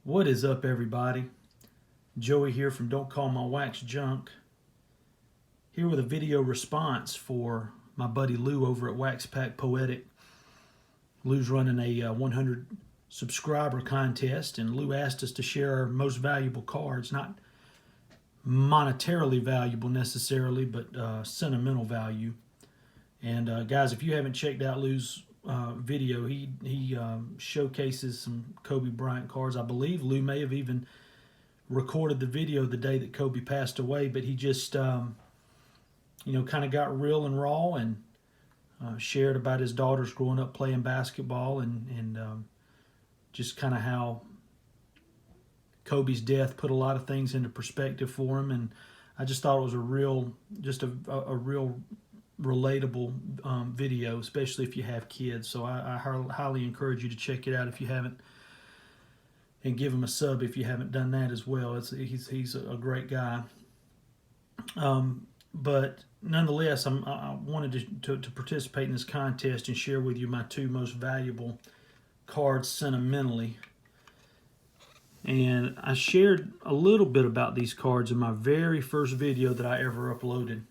What is up, everybody? Joey here from Don't Call My Wax Junk. Here with a video response for my buddy Lou over at Waxpack Poetic. Lou's running a 100 subscriber contest, and Lou asked us to share our most valuable cards, not monetarily valuable necessarily, but sentimental value. And guys, if you haven't checked out Lou's video, he showcases some Kobe Bryant cards. I believe Lou may have even recorded the video the day that Kobe passed away, but he just kind of got real and raw and shared about his daughters growing up playing basketball and just kind of how Kobe's death put a lot of things into perspective for him. And I just thought it was a real relatable video, especially if you have kids. So I highly encourage you to check it out if you haven't, and give him a sub if you haven't done that as well. He's a great guy. But nonetheless, I wanted to participate in this contest and share with you my two most valuable cards sentimentally. And I shared a little bit about these cards in my very first video that I ever uploaded.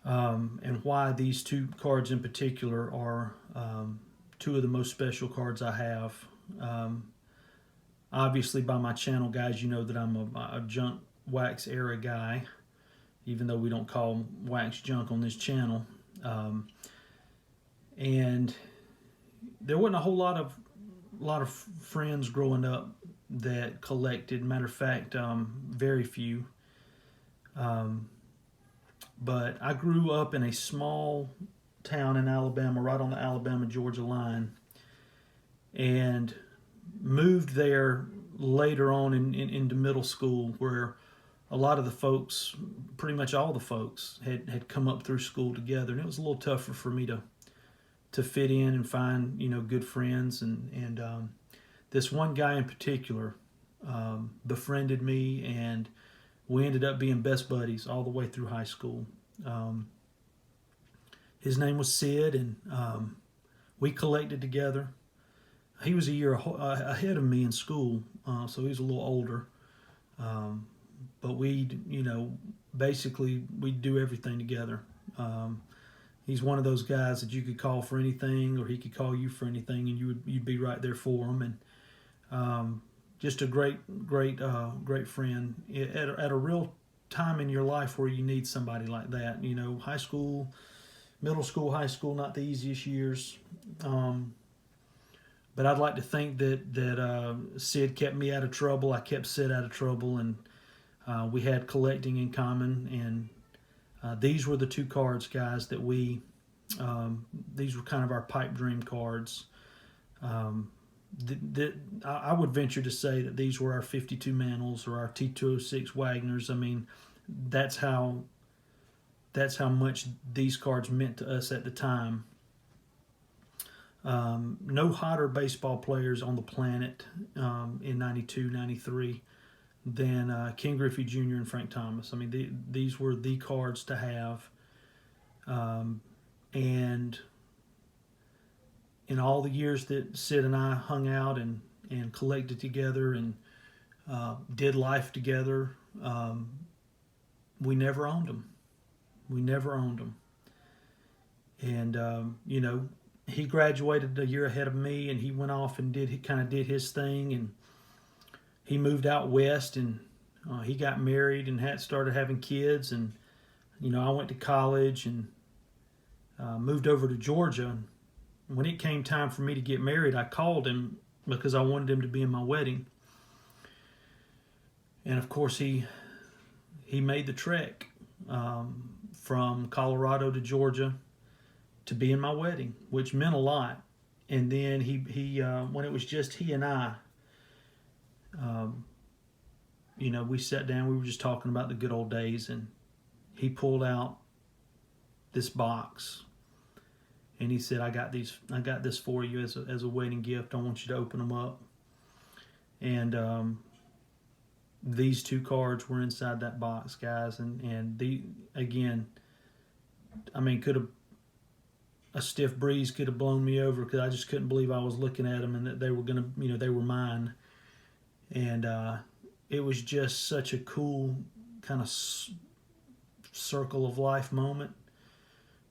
And why these two cards in particular are two of the most special cards I have. Obviously, by my channel, guys, you know that I'm a junk wax era guy, even though we don't call wax junk on this channel. And there wasn't a whole lot of friends growing up that collected. Matter of fact, very few. But I grew up in a small town in Alabama, right on the Alabama-Georgia line, and moved there later on into middle school, where a lot of the folks, pretty much all the folks, had come up through school together, and it was a little tougher for me to fit in and find good friends. And this one guy in particular befriended me, and we ended up being best buddies all the way through high school. His name was Sid, and we collected together. He was a year ahead of me in school, so he was a little older. But basically we'd do everything together. He's one of those guys that you could call for anything, or he could call you for anything, and you'd be right there for him. And just a great friend at a real time in your life where you need somebody like that. High school, middle school, high school, not the easiest years. But I'd like to think that Sid kept me out of trouble. I kept Sid out of trouble, and we had collecting in common. And these were the two cards, guys, that these were kind of our pipe dream cards. I would venture to say that these were our 52 Mantles or our T206 Wagners. I mean, that's how much these cards meant to us at the time. No hotter baseball players on the planet in 92, 93 than Ken Griffey Jr. and Frank Thomas. I mean, these were the cards to have. And in all the years that Sid and I hung out and collected together and did life together, we never owned them. We never owned them. And, he graduated a year ahead of me, and he went off and did his thing, and he moved out west, and he got married and started having kids. And, I went to college and moved over to Georgia. And when it came time for me to get married, I called him because I wanted him to be in my wedding. And of course, he made the trek from Colorado to Georgia to be in my wedding, which meant a lot. And then he when it was just he and I, we sat down. We were just talking about the good old days, and he pulled out this box. And he said, I got this for you as a wedding gift. I want you to open them up. And these two cards were inside that box, guys. And again, I mean, a stiff breeze could have blown me over, because I just couldn't believe I was looking at them and that they were they were mine. And it was just such a cool kind of circle of life moment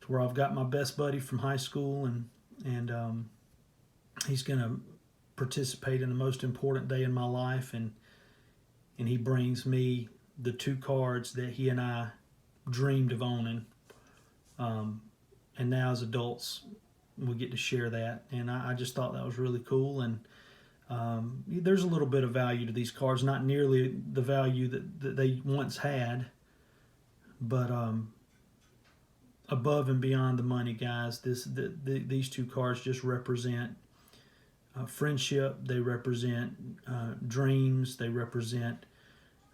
to where I've got my best buddy from high school, and he's going to participate in the most important day in my life, and he brings me the 2 cards that he and I dreamed of owning, and now as adults we get to share that, and I just thought that was really cool. And there's a little bit of value to these cards, not nearly the value that they once had, but above and beyond the money, guys, these 2 cards just represent friendship. They represent dreams. They represent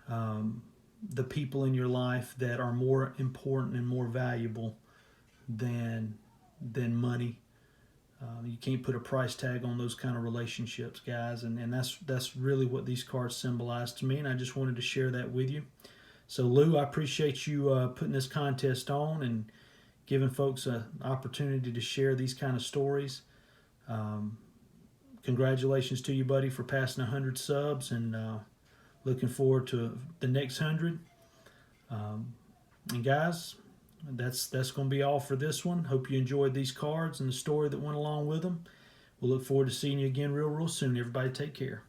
the people in your life that are more important and more valuable than money. You can't put a price tag on those kind of relationships, guys, and that's really what these cards symbolize to me, and I just wanted to share that with you. So, Lou, I appreciate you putting this contest on and giving folks an opportunity to share these kind of stories. Congratulations to you, buddy, for passing 100 subs, and looking forward to the next 100. And guys, that's going to be all for this one. Hope you enjoyed these cards and the story that went along with them. We'll look forward to seeing you again real soon. Everybody take care.